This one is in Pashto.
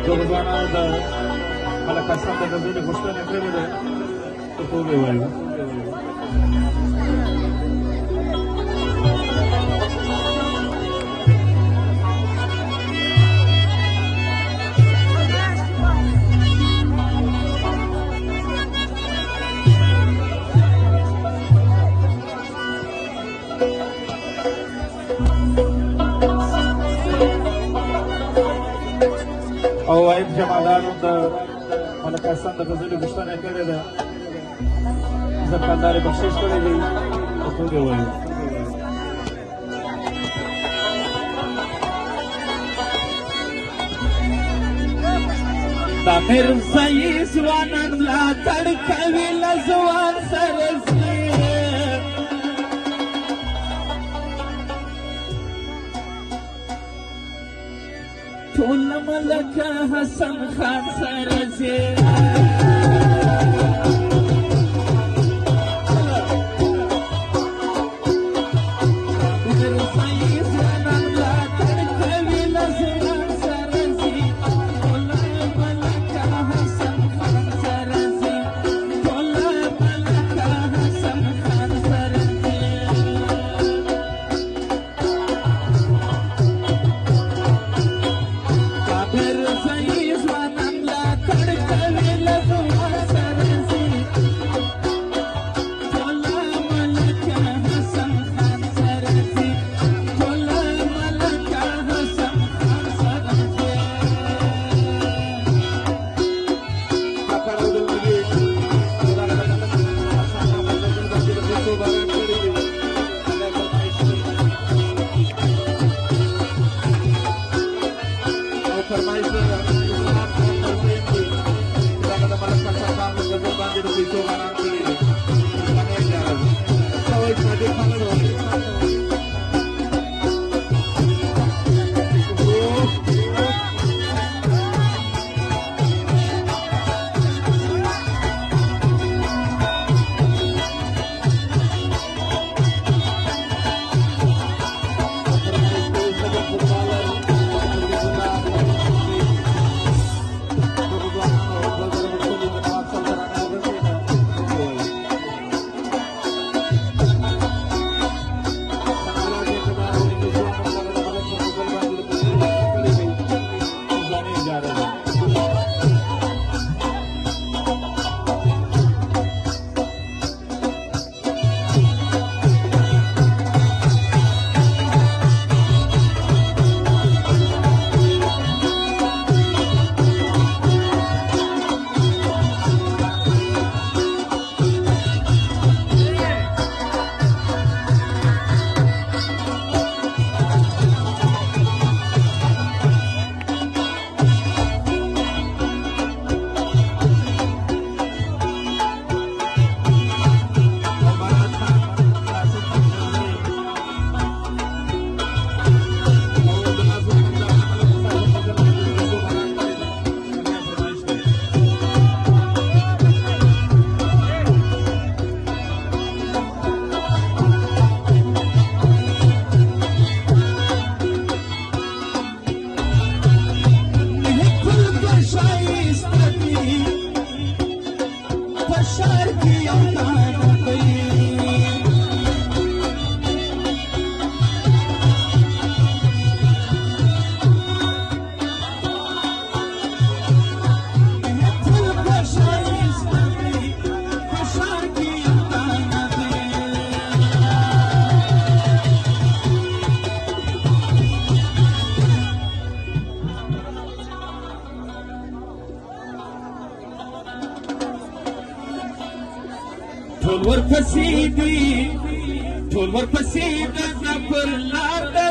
دغه ځوانانو د ملک حسن د غزلې غوښتنه کړې ده چې ټول یې وایو. او وایم جمادانو د ملک حسن د غزلې غوښتنه کړې ده، زرکندار یې بخشش کړی دی او ټول یې وایو. دا میرزایي ځوانان ملاتړ کوي له ځوان سره ځي، ټول ملک حسن خان سره ځي. ټول ورپسې دي، ټول ورپسې د زفر لار